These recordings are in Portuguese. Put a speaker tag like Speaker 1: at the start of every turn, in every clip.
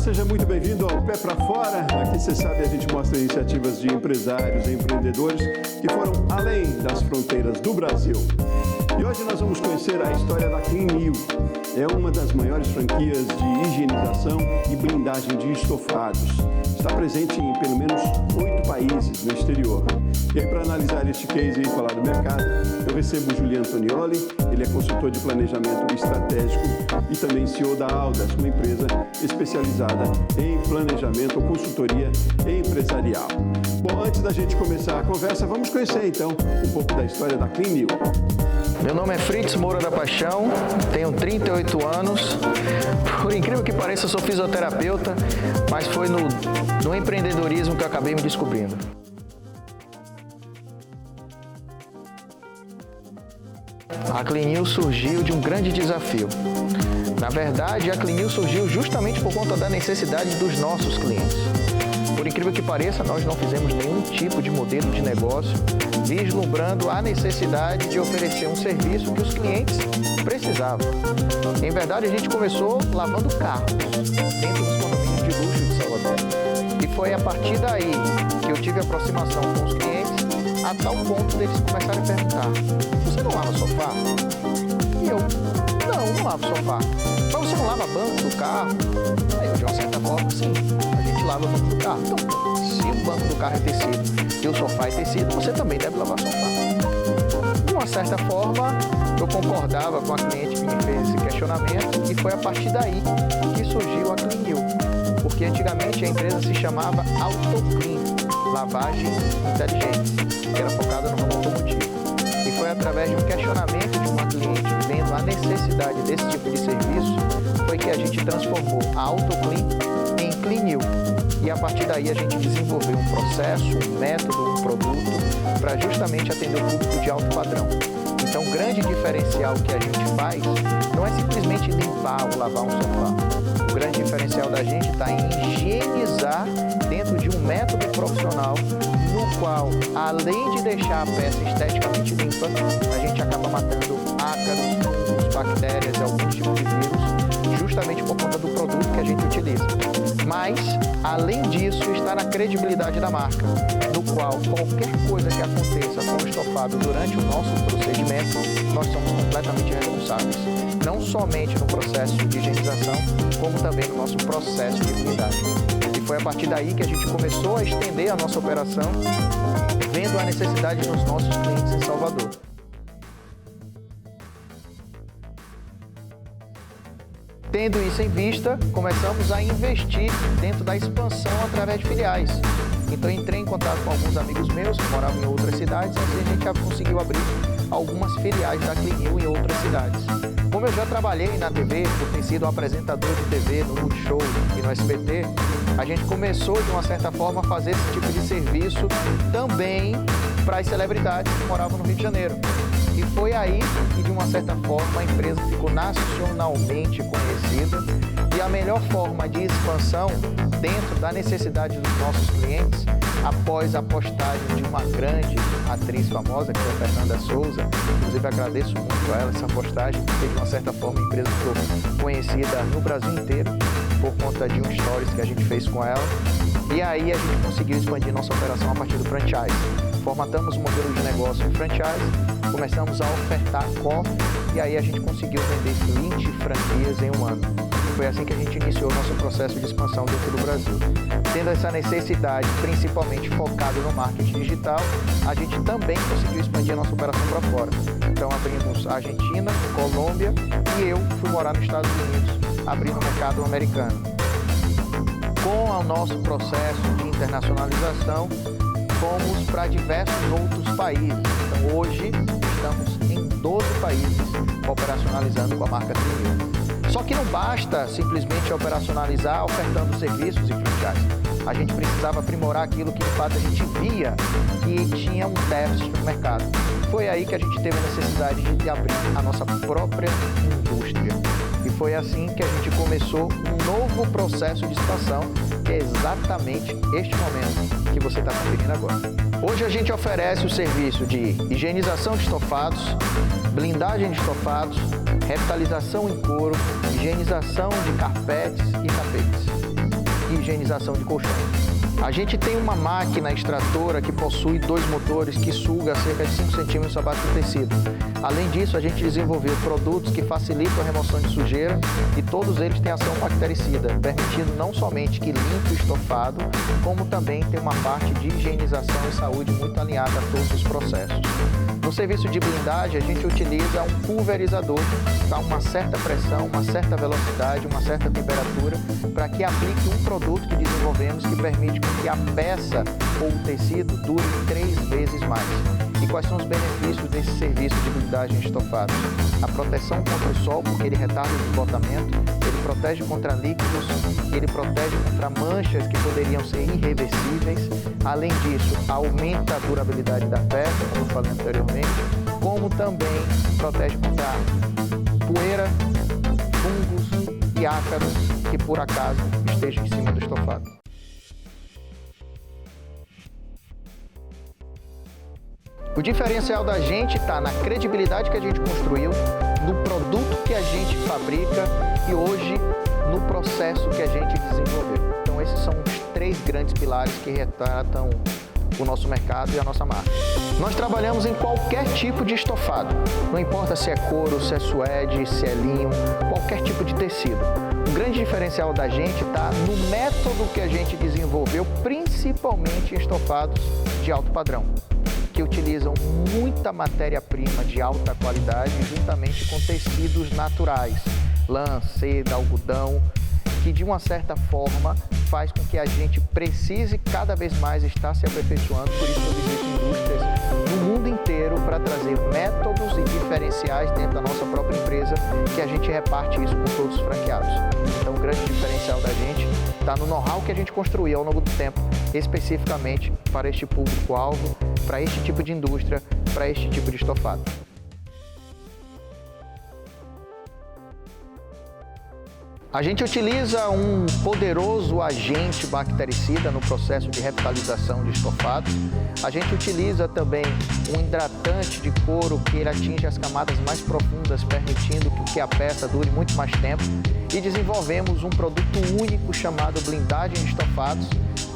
Speaker 1: seja muito bem-vindo ao Pé Pra Fora. Aqui, você sabe, a gente mostra iniciativas de empresários e empreendedores que foram além das fronteiras do Brasil. E hoje nós vamos conhecer a história da Clean. É uma das maiores franquias de higienização e blindagem de estofados. Está presente em pelo menos 8 países no exterior. E aí, para analisar este case e falar do mercado, eu recebo o Juliano Antonioli. Ele é consultor de planejamento estratégico e também CEO da Aldas, uma empresa especializada em planejamento ou consultoria empresarial. Bom, antes da gente começar a conversa, vamos conhecer então um pouco da história da Clean.
Speaker 2: Meu nome é Fritz Moura da Paixão, tenho 38 anos. Por incrível que pareça, eu sou fisioterapeuta, mas foi no empreendedorismo que eu acabei me descobrindo. A Clean surgiu de um grande desafio. Na verdade, a Clean surgiu justamente por conta da necessidade dos nossos clientes. Por incrível que pareça, nós não fizemos nenhum tipo de modelo de negócio vislumbrando a necessidade de oferecer um serviço que os clientes precisavam. Em verdade, a gente começou lavando carros dentro dos condomínios de luxo de Salvador. E foi a partir daí que eu tive aproximação com os clientes, a tal ponto deles começarem a perguntar: você não lava sofá? E eu: não lavo sofá. Mas você não lava banco do carro? Aí eu, de uma certa forma, sim, a gente lava o banco do carro. Então, se o banco do carro é tecido e o sofá é tecido, você também deve lavar sofá. De uma certa forma, eu concordava com a cliente que me fez esse questionamento e foi a partir daí que surgiu a Clean. Porque antigamente a empresa se chamava AutoClean, lavagem inteligente, que era focada no ramo automotivo. E foi através de um questionamento de uma cliente vendo a necessidade desse tipo de serviço, foi que a gente transformou a AutoClean em Clean. E a partir daí a gente desenvolveu um processo, um método, um produto para justamente atender o público de alto padrão. Então, o grande diferencial que a gente faz não é simplesmente limpar ou lavar um sofá. O grande diferencial da gente está em higienizar dentro de um método profissional no qual, além de deixar a peça esteticamente limpa, a gente acaba matando ácaros, fungos, bactérias e algum tipo de vírus, justamente por conta do produto que a gente utiliza. Mas, além disso, está na credibilidade da marca, no qual qualquer coisa que aconteça com o estofado durante o nosso procedimento, nós somos completamente responsáveis. Não somente no processo de higienização, como também no nosso processo de blindagem. E foi a partir daí que a gente começou a estender a nossa operação, vendo a necessidade dos nossos clientes em Salvador. Tendo isso em vista, começamos a investir dentro da expansão através de filiais. Então, entrei em contato com alguns amigos meus que moravam em outras cidades, e assim a gente já conseguiu abrir algumas filiais da Clean em outras cidades. Como eu já trabalhei na TV, por ter sido apresentador de TV no Multishow e no SBT, a gente começou, de uma certa forma, a fazer esse tipo de serviço também para as celebridades que moravam no Rio de Janeiro. E foi aí que, de uma certa forma, a empresa ficou nacionalmente conhecida e a melhor forma de expansão dentro da necessidade dos nossos clientes, após a postagem de uma grande atriz famosa, que é a Fernanda Souza. Inclusive, agradeço muito a ela essa postagem, porque, de uma certa forma, a empresa ficou conhecida no Brasil inteiro por conta de um stories que a gente fez com ela. E aí a gente conseguiu expandir nossa operação a partir do franchise. Formatamos o modelo de negócio em franchise, começamos a ofertar coffee e aí a gente conseguiu vender 20 franquias em um ano. Foi assim que a gente iniciou o nosso processo de expansão dentro do Brasil. Tendo essa necessidade, principalmente focado no marketing digital, a gente também conseguiu expandir a nossa operação para fora. Então abrimos Argentina, Colômbia e eu fui morar nos Estados Unidos, abrindo o mercado americano. Com o nosso processo de internacionalização, fomos para diversos outros países. Então, hoje, estamos em 12 países operacionalizando com a marca Clean. Só que não basta simplesmente operacionalizar ofertando serviços e franchise. A gente precisava aprimorar aquilo que, de fato, a gente via que tinha um déficit no mercado. Foi aí que a gente teve a necessidade de abrir a nossa própria indústria. E foi assim que a gente começou um novo processo de expansão, que é exatamente este momento que você está conferindo agora. Hoje a gente oferece o serviço de higienização de estofados, blindagem de estofados, revitalização em couro, higienização de carpetes e tapetes. e higienização de colchões. A gente tem uma máquina extratora que possui 2 motores que suga cerca de 5 centímetros abaixo do tecido. Além disso, a gente desenvolveu produtos que facilitam a remoção de sujeira e todos eles têm ação bactericida, permitindo não somente que limpe o estofado, como também tem uma parte de higienização e saúde muito alinhada a todos os processos. No serviço de blindagem, a gente utiliza um pulverizador a uma certa pressão, uma certa velocidade, uma certa temperatura, para que aplique um produto que desenvolvemos que permite que a peça ou o tecido dure 3 vezes mais. E quais são os benefícios desse serviço de blindagem de estofados? A proteção contra o sol, porque ele retarda o desbotamento, ele protege contra líquidos, ele protege contra manchas que poderiam ser irreversíveis. Além disso, aumenta a durabilidade da peça, como eu falei anteriormente, como também protege contra poeira, fungos e ácaros que por acaso estejam em cima do estofado. O diferencial da gente está na credibilidade que a gente construiu, no produto que a gente fabrica e hoje no processo que a gente desenvolveu. Então esses são os 3 grandes pilares que retratam o nosso mercado e a nossa marca. Nós trabalhamos em qualquer tipo de estofado, não importa se é couro, se é suede, se é linho, qualquer tipo de tecido. O grande diferencial da gente está no método que a gente desenvolveu, principalmente em estofados de alto padrão, que utilizam muita matéria-prima de alta qualidade juntamente com tecidos naturais, lã, seda, algodão, que de uma certa forma faz com que a gente precise cada vez mais estar se aperfeiçoando. Por isso eu visito indústrias no mundo inteiro para trazer métodos e diferenciais dentro da nossa própria empresa, que a gente reparte isso com todos os franqueados. Então o grande diferencial da gente está no know-how que a gente construiu ao longo do tempo, especificamente para este público-alvo, para este tipo de indústria, para este tipo de estofado. A gente utiliza um poderoso agente bactericida no processo de revitalização de estofados. A gente utiliza também um hidratante de couro que ele atinge as camadas mais profundas, permitindo que a peça dure muito mais tempo. E desenvolvemos um produto único chamado blindagem de estofados,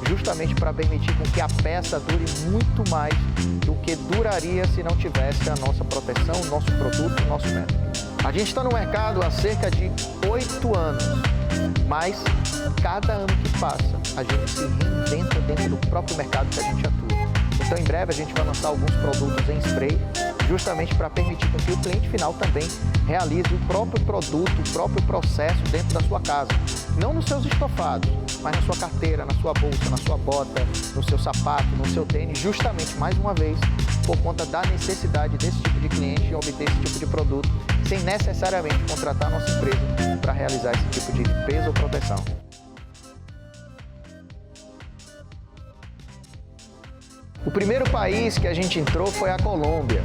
Speaker 2: justamente para permitir que a peça dure muito mais do que duraria se não tivesse a nossa proteção, o nosso produto, o nosso método. A gente está no mercado há cerca de 8 anos, mas cada ano que passa, a gente se reinventa dentro do próprio mercado que a gente atua. Então, em breve, a gente vai lançar alguns produtos em spray, justamente para permitir que o cliente final também realize o próprio produto, o próprio processo dentro da sua casa. Não nos seus estofados, mas na sua carteira, na sua bolsa, na sua bota, no seu sapato, no seu tênis, justamente, mais uma vez, por conta da necessidade desse tipo de cliente em obter esse tipo de produto, sem necessariamente contratar a nossa empresa para realizar esse tipo de limpeza ou proteção. O primeiro país que a gente entrou foi a Colômbia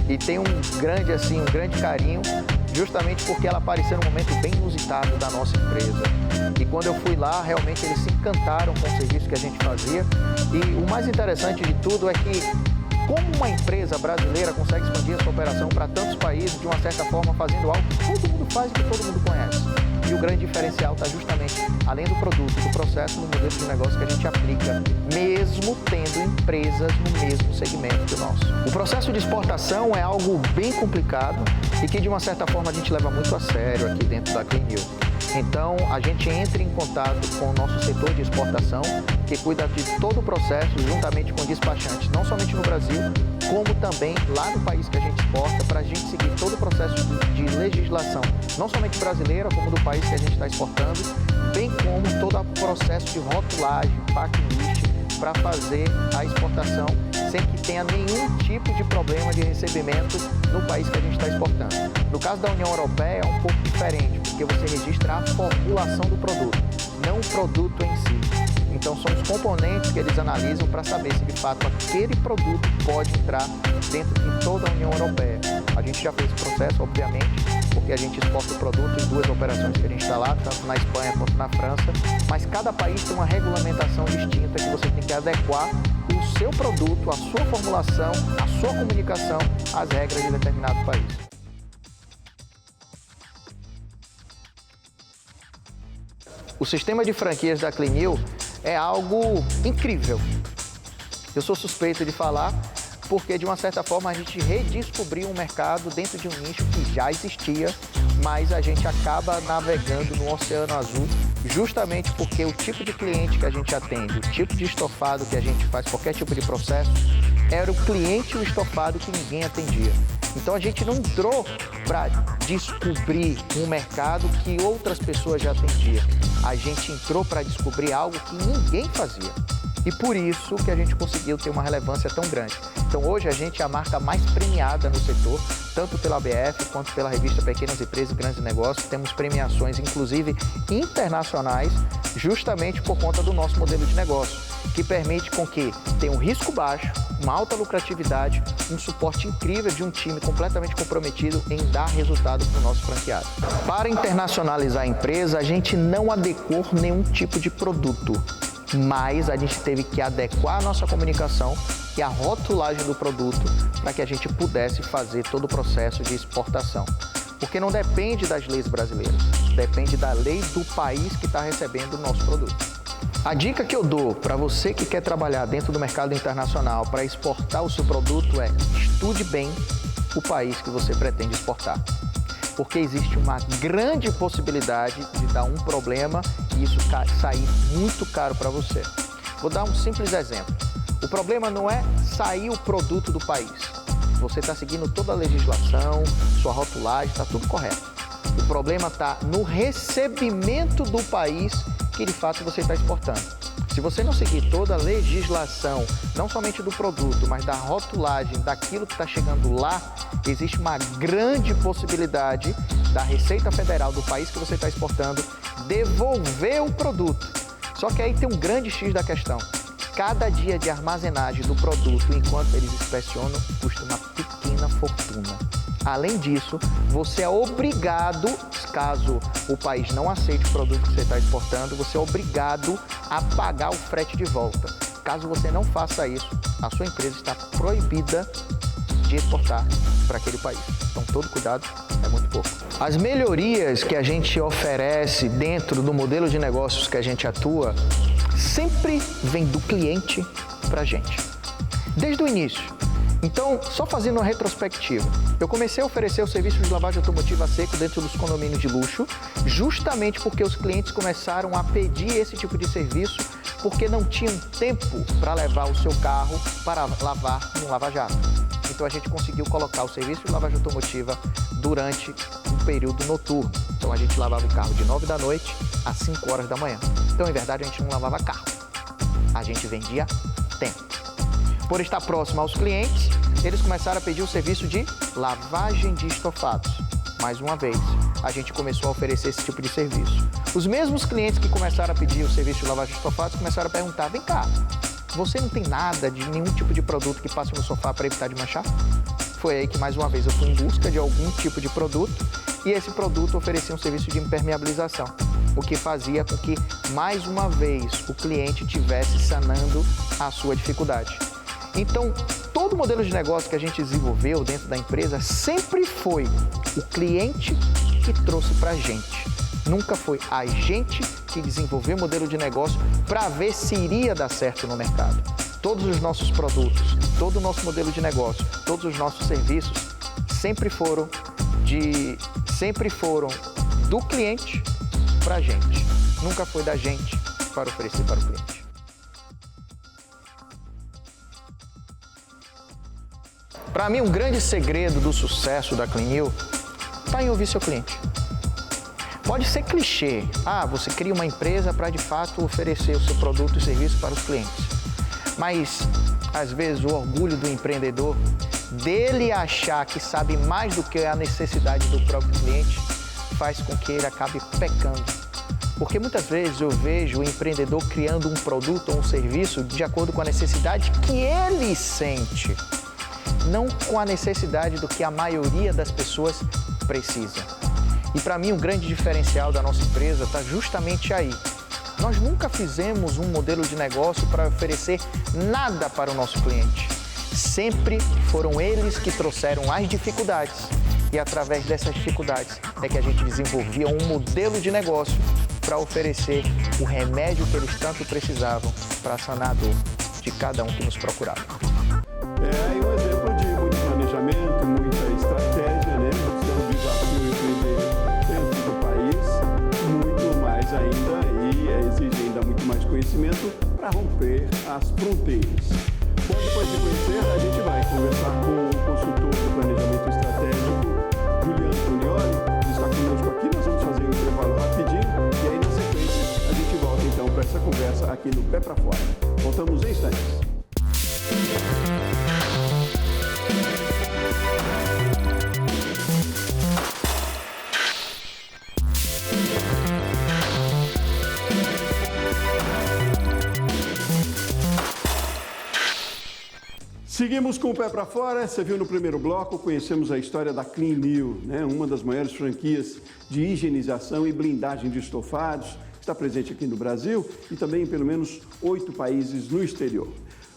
Speaker 2: e tem um grande carinho, justamente porque ela apareceu num momento bem inusitado da nossa empresa. E quando eu fui lá, realmente eles se encantaram com o serviço que a gente fazia. E o mais interessante de tudo é que como uma empresa brasileira consegue expandir a sua operação para tantos países, de uma certa forma, fazendo algo que todo mundo faz e que todo mundo conhece. E o grande diferencial está justamente, além do produto, do processo, no modelo de negócio que a gente aplica, mesmo tendo empresas no mesmo segmento que o nosso. O processo de exportação é algo bem complicado e que, de uma certa forma, a gente leva muito a sério aqui dentro da Clean New. Então, a gente entra em contato com o nosso setor de exportação, que cuida de todo o processo, juntamente com despachantes, não somente no Brasil, como também lá no país que a gente exporta, para a gente seguir todo o processo de legislação, não somente brasileira, como do país que a gente está exportando, bem como todo o processo de rotulagem, packing list, para fazer a exportação sem que tenha nenhum tipo de problema de recebimento no país que a gente está exportando. No caso da União Europeia é um pouco diferente, porque você registra a formulação do produto, não o produto em si. Então são os componentes que eles analisam para saber se de fato aquele produto pode entrar dentro de toda a União Europeia. A gente já fez esse processo, obviamente, porque a gente exporta o produto em 2 operações que a gente está lá, tanto na Espanha quanto na França, mas cada país tem uma regulamentação distinta que você tem que adequar o seu produto, a sua formulação, a sua comunicação às regras de determinado país. O sistema de franquias da Clinil é algo incrível. Eu sou suspeito de falar porque, de uma certa forma, a gente redescobriu um mercado dentro de um nicho que já existia, mas a gente acaba navegando no oceano azul justamente porque o tipo de cliente que a gente atende, o tipo de estofado que a gente faz, qualquer tipo de processo, era o cliente e o estofado que ninguém atendia. Então a gente não entrou para descobrir um mercado que outras pessoas já atendiam. A gente entrou para descobrir algo que ninguém fazia. E por isso que a gente conseguiu ter uma relevância tão grande. Então hoje a gente é a marca mais premiada no setor, tanto pela ABF quanto pela revista Pequenas Empresas e Grandes Negócios. Temos premiações, inclusive internacionais, justamente por conta do nosso modelo de negócio, que permite com que tenha um risco baixo, uma alta lucratividade, um suporte incrível de um time completamente comprometido em dar resultado para o nosso franqueado. Para internacionalizar a empresa, a gente não adequou nenhum tipo de produto, mas a gente teve que adequar a nossa comunicação e a rotulagem do produto para que a gente pudesse fazer todo o processo de exportação. Porque não depende das leis brasileiras, depende da lei do país que está recebendo o nosso produto. A dica que eu dou para você que quer trabalhar dentro do mercado internacional para exportar o seu produto é: estude bem o país que você pretende exportar. Porque existe uma grande possibilidade de dar um problema e isso sair muito caro para você. Vou dar um simples exemplo. O problema não é sair o produto do país. Você está seguindo toda a legislação, sua rotulagem, está tudo correto. O problema está no recebimento do país que de fato você está exportando. Se você não seguir toda a legislação, não somente do produto, mas da rotulagem, daquilo que está chegando lá, existe uma grande possibilidade da Receita Federal do país que você está exportando devolver o produto. Só que aí tem um grande X da questão. Cada dia de armazenagem do produto, enquanto eles inspecionam, custa uma pequena fortuna. Além disso, você é obrigado, caso o país não aceite o produto que você está exportando, você é obrigado a pagar o frete de volta. Caso você não faça isso, a sua empresa está proibida de exportar para aquele país. Então, todo cuidado é muito pouco. As melhorias que a gente oferece dentro do modelo de negócios que a gente atua sempre vem do cliente para a gente, desde o início. Então, só fazendo uma retrospectiva, eu comecei a oferecer o serviço de lavagem automotiva a seco dentro dos condomínios de luxo, justamente porque os clientes começaram a pedir esse tipo de serviço porque não tinham tempo para levar o seu carro para lavar no lava-jato. Então, a gente conseguiu colocar o serviço de lavagem automotiva durante um período noturno. Então, a gente lavava o carro de 9 da noite às 5 horas da manhã. Então, em verdade, a gente não lavava carro, a gente vendia tempo. Por estar próximo aos clientes, eles começaram a pedir o serviço de lavagem de estofados. Mais uma vez, a gente começou a oferecer esse tipo de serviço. Os mesmos clientes que começaram a pedir o serviço de lavagem de estofados começaram a perguntar: vem cá, você não tem nada de nenhum tipo de produto que passe no sofá para evitar de manchar? Foi aí que, mais uma vez, eu fui em busca de algum tipo de produto e esse produto oferecia um serviço de impermeabilização, o que fazia com que, mais uma vez, o cliente estivesse sanando a sua dificuldade. Então, todo o modelo de negócio que a gente desenvolveu dentro da empresa sempre foi o cliente que trouxe para a gente. Nunca foi a gente que desenvolveu o modelo de negócio para ver se iria dar certo no mercado. Todos os nossos produtos, todo o nosso modelo de negócio, todos os nossos serviços sempre foram do cliente para a gente. Nunca foi da gente para oferecer para o cliente. Para mim, um grande segredo do sucesso da Clinil está em ouvir seu cliente. Pode ser clichê, você cria uma empresa para de fato oferecer o seu produto e serviço para os clientes. Mas, às vezes, o orgulho do empreendedor, dele achar que sabe mais do que a necessidade do próprio cliente, faz com que ele acabe pecando. Porque muitas vezes eu vejo o empreendedor criando um produto ou um serviço de acordo com a necessidade que ele sente, não com a necessidade do que a maioria das pessoas precisa. E para mim, o grande diferencial da nossa empresa está justamente aí. Nós nunca fizemos um modelo de negócio para oferecer nada para o nosso cliente. Sempre foram eles que trouxeram as dificuldades. E através dessas dificuldades é que a gente desenvolvia um modelo de negócio para oferecer o remédio que eles tanto precisavam para sanar a dor de cada um que nos procurava.
Speaker 1: É um exemplo de muito planejamento, muita estratégia, né? É um desafio empreender dentro do país, muito mais ainda, e exige ainda muito mais conhecimento para romper as fronteiras. Bom, depois de conhecer, a gente vai conversar com o consultor de planejamento estratégico, Juliano Antonioli, que está conosco aqui. Nós vamos fazer um intervalo rapidinho e aí, na sequência, a gente volta então para essa conversa aqui no Pé para Fora. Voltamos em instantes. Seguimos com o Pé para Fora. Você viu no primeiro bloco, conhecemos a história da Clean New, né? Uma das maiores franquias de higienização e blindagem de estofados, está presente aqui no Brasil e também em pelo menos 8 países no exterior.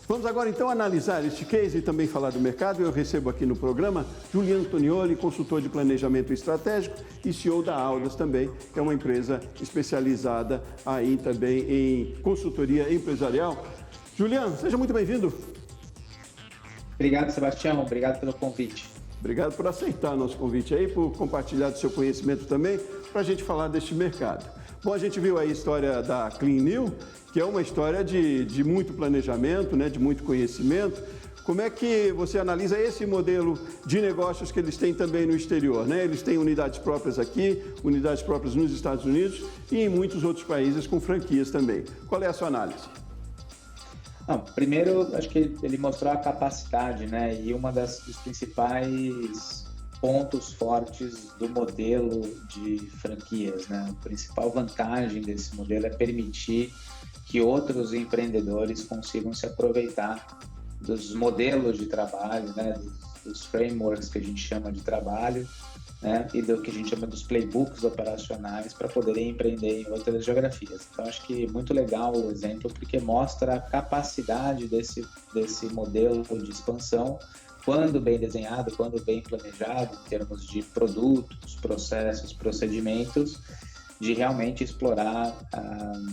Speaker 1: Vamos agora então analisar este case e também falar do mercado. Eu recebo aqui no programa Juliano Antonioli, consultor de planejamento estratégico e CEO da Audas também, que é uma empresa especializada aí também em consultoria empresarial. Juliano, seja muito bem-vindo.
Speaker 3: Obrigado, Sebastião. Obrigado pelo convite.
Speaker 1: Obrigado por aceitar nosso convite aí, por compartilhar do seu conhecimento também, para a gente falar deste mercado. Bom, a gente viu aí a história da Clean New, que é uma história de muito planejamento, né, de muito conhecimento. Como é que você analisa esse modelo de negócios que eles têm também no exterior, né? Eles têm unidades próprias aqui, unidades próprias nos Estados Unidos e em muitos outros países com franquias também. Qual é a sua análise?
Speaker 3: Não, primeiro, acho que ele mostrou a capacidade, né? E uma dos principais pontos fortes do modelo de franquias, né? A principal vantagem desse modelo é permitir que outros empreendedores consigam se aproveitar dos modelos de trabalho, né? Dos frameworks que a gente chama de trabalho, né? E do que a gente chama dos playbooks operacionais para poderem empreender em outras geografias. Então, acho que muito legal o exemplo, porque mostra a capacidade desse modelo de expansão, quando bem desenhado, quando bem planejado, em termos de produtos, processos, procedimentos, de realmente explorar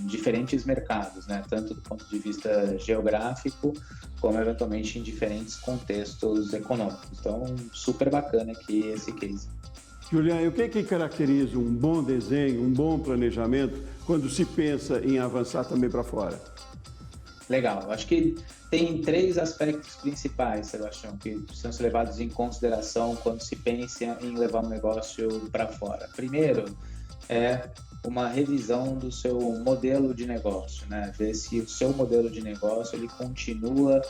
Speaker 3: diferentes mercados, né? Tanto do ponto de vista geográfico, como eventualmente em diferentes contextos econômicos. Então, super bacana aqui esse case.
Speaker 1: Juliano, o que caracteriza um bom desenho, um bom planejamento, quando se pensa em avançar também para fora?
Speaker 3: Legal, acho que tem 3 aspectos principais, Sebastião, que precisam ser levados em consideração quando se pensa em levar um negócio para fora. Primeiro, é uma revisão do seu modelo de negócio, né? Ver se o seu modelo de negócio ele continua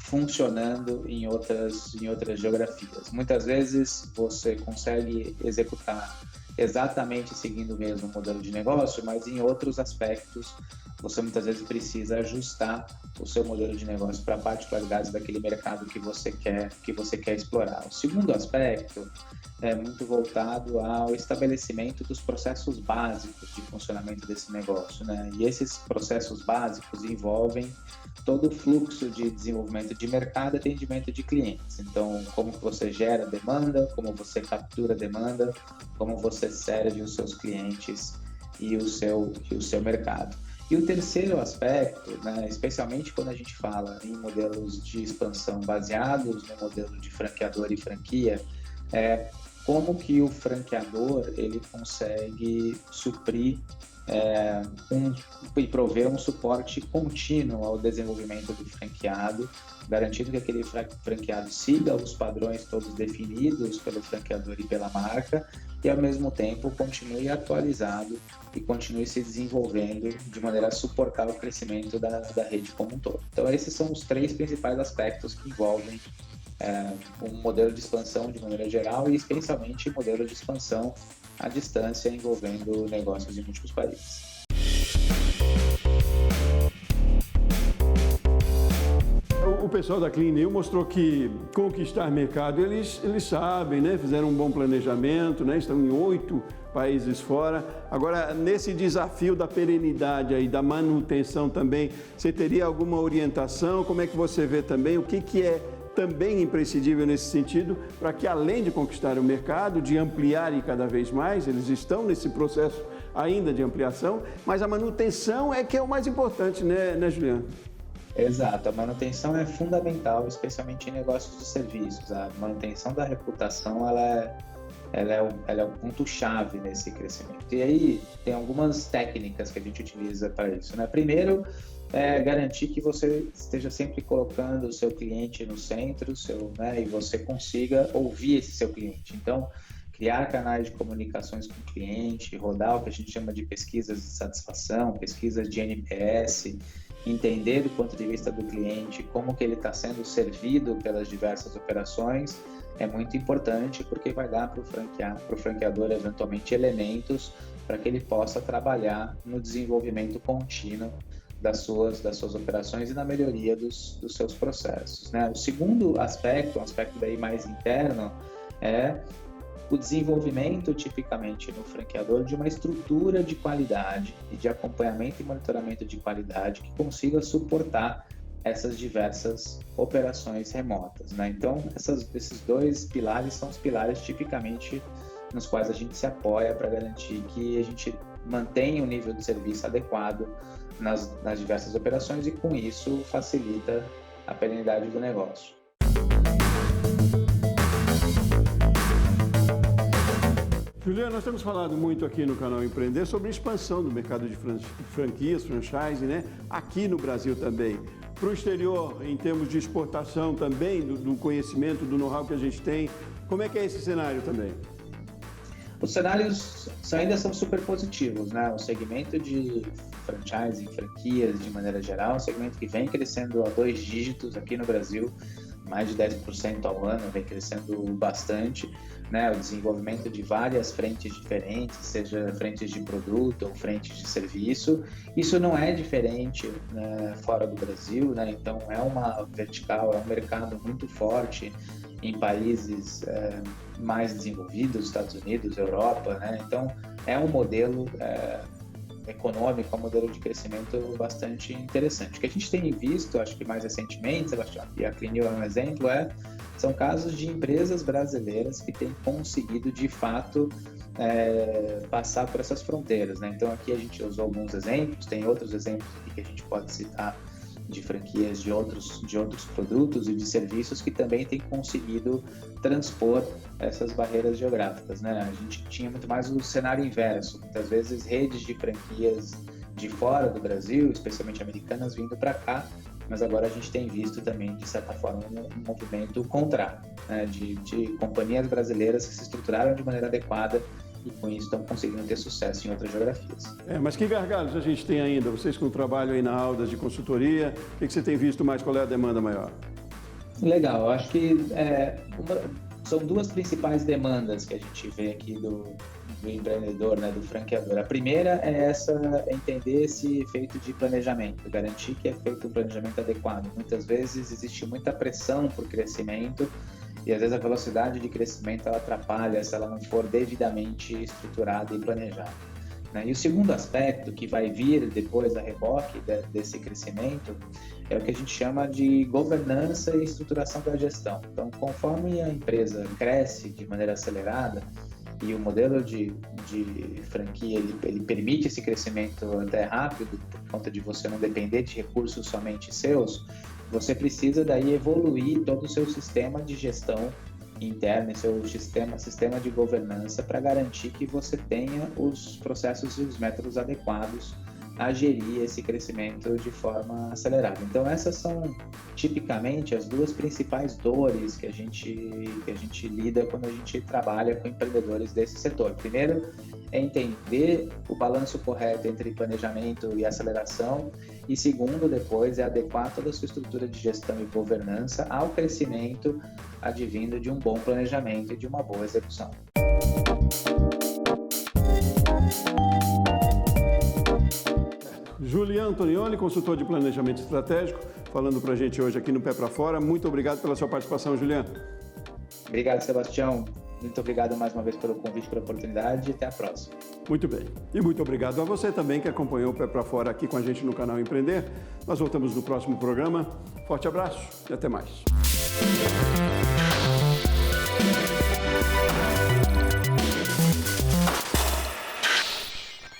Speaker 3: funcionando em outras geografias. Muitas vezes você consegue executar exatamente seguindo o mesmo modelo de negócio, mas em outros aspectos você muitas vezes precisa ajustar o seu modelo de negócio para particularidades daquele mercado que você quer explorar. O segundo aspecto é muito voltado ao estabelecimento dos processos básicos de funcionamento desse negócio, né? E esses processos básicos envolvem todo o fluxo de desenvolvimento de mercado e atendimento de clientes. Então, como que você gera demanda, como você captura demanda, como você serve os seus clientes e o seu mercado. E o terceiro aspecto, né, especialmente quando a gente fala em modelos de expansão baseados no modelo de franqueador e franquia, é como que o franqueador ele consegue suprir e prover um suporte contínuo ao desenvolvimento do franqueado, garantindo que aquele franqueado siga os padrões todos definidos pelo franqueador e pela marca e, ao mesmo tempo, continue atualizado e continue se desenvolvendo de maneira a suportar o crescimento da rede como um todo. Então, esses são os 3 principais aspectos que envolvem um modelo de expansão de maneira geral e, especialmente, modelo de expansão à distância envolvendo negócios em múltiplos países.
Speaker 1: O pessoal da Clean New mostrou que conquistar mercado eles sabem, né? Fizeram um bom planejamento, né? Estão em 8 países fora. Agora, nesse desafio da perenidade aí, da manutenção também, você teria alguma orientação? Como é que você vê também? O que é também imprescindível nesse sentido, para que além de conquistar o mercado, de ampliarem cada vez mais, eles estão nesse processo ainda de ampliação, mas a manutenção é que é o mais importante, né, Juliano?
Speaker 3: Exato, a manutenção é fundamental, especialmente em negócios de serviços. A manutenção da reputação, ela é o ponto-chave nesse crescimento. E aí, tem algumas técnicas que a gente utiliza para isso, né? Primeiro, garantir que você esteja sempre colocando o seu cliente no centro, né? E você consiga ouvir esse seu cliente. Então, criar canais de comunicações com o cliente, rodar o que a gente chama de pesquisas de satisfação, pesquisas de NPS, entender do ponto de vista do cliente como que ele está sendo servido pelas diversas operações, é muito importante, porque vai dar para o franqueador eventualmente elementos para que ele possa trabalhar no desenvolvimento contínuo das suas operações e na melhoria dos seus processos, né? O segundo aspecto, um aspecto daí mais interno, é o desenvolvimento, tipicamente no franqueador, de uma estrutura de qualidade e de acompanhamento e monitoramento de qualidade que consiga suportar essas diversas operações remotas, né? Então, esses dois pilares são os pilares tipicamente nos quais a gente se apoia para garantir que a gente mantenha o nível de serviço adequado nas diversas operações e, com isso, facilita a perenidade do negócio.
Speaker 1: Juliano, nós temos falado muito aqui no canal Empreender sobre a expansão do mercado de franquias, franchise, né? Aqui no Brasil também. Para o exterior, em termos de exportação também, do conhecimento, do know-how que a gente tem. Como é que é esse cenário também?
Speaker 3: Os cenários ainda são super positivos, né? O segmento de franchise, franquias de maneira geral, é um segmento que vem crescendo a 2 dígitos aqui no Brasil, mais de 10% ao ano, vem crescendo bastante, né? O desenvolvimento de várias frentes diferentes, seja frentes de produto ou frentes de serviço. Isso não é diferente, né, fora do Brasil, né? Então é uma vertical, é um mercado muito forte em países mais desenvolvidos, Estados Unidos, Europa, né? Então é um modelo econômico, um modelo de crescimento bastante interessante. O que a gente tem visto, acho que mais recentemente, Sebastião, e a Clinil é um exemplo, são casos de empresas brasileiras que têm conseguido, de fato, passar por essas fronteiras, né? Então aqui a gente usou alguns exemplos, tem outros exemplos aqui que a gente pode citar de franquias de outros produtos e de serviços que também têm conseguido transpor essas barreiras geográficas, né? A gente tinha muito mais o cenário inverso, muitas vezes redes de franquias de fora do Brasil, especialmente americanas, vindo para cá, mas agora a gente tem visto também, de certa forma, um movimento contrário, né? De companhias brasileiras que se estruturaram de maneira adequada e com isso estão conseguindo ter sucesso em outras geografias.
Speaker 1: Mas que gargalos a gente tem ainda? Vocês com o trabalho aí na Aldas de consultoria, o que você tem visto mais? Qual é a demanda maior?
Speaker 3: Legal, eu acho que são duas principais demandas que a gente vê aqui do empreendedor, né, do franqueador. A primeira é entender esse efeito de planejamento, garantir que é feito um planejamento adequado. Muitas vezes existe muita pressão por crescimento e às vezes a velocidade de crescimento ela atrapalha se ela não for devidamente estruturada e planejada, né? E o segundo aspecto que vai vir depois a reboque desse crescimento é o que a gente chama de governança e estruturação da gestão. Então, conforme a empresa cresce de maneira acelerada e o modelo de franquia ele permite esse crescimento até rápido, por conta de você não depender de recursos somente seus, você precisa daí evoluir todo o seu sistema de gestão interna, seu sistema de governança para garantir que você tenha os processos e os métodos adequados a gerir esse crescimento de forma acelerada. Então essas são tipicamente as duas principais dores que a gente lida quando a gente trabalha com empreendedores desse setor. Primeiro é entender o balanço correto entre planejamento e aceleração e segundo, depois, é adequar toda a sua estrutura de gestão e governança ao crescimento advindo de um bom planejamento e de uma boa execução.
Speaker 1: Juliano Antonioli, consultor de planejamento estratégico, falando para a gente hoje aqui no Pé para Fora. Muito obrigado pela sua participação, Juliano.
Speaker 3: Obrigado, Sebastião. Muito obrigado mais uma vez pelo convite, pela oportunidade e até a próxima.
Speaker 1: Muito bem. E muito obrigado a você também que acompanhou o Pé para Fora aqui com a gente no canal Empreender. Nós voltamos no próximo programa. Forte abraço e até mais.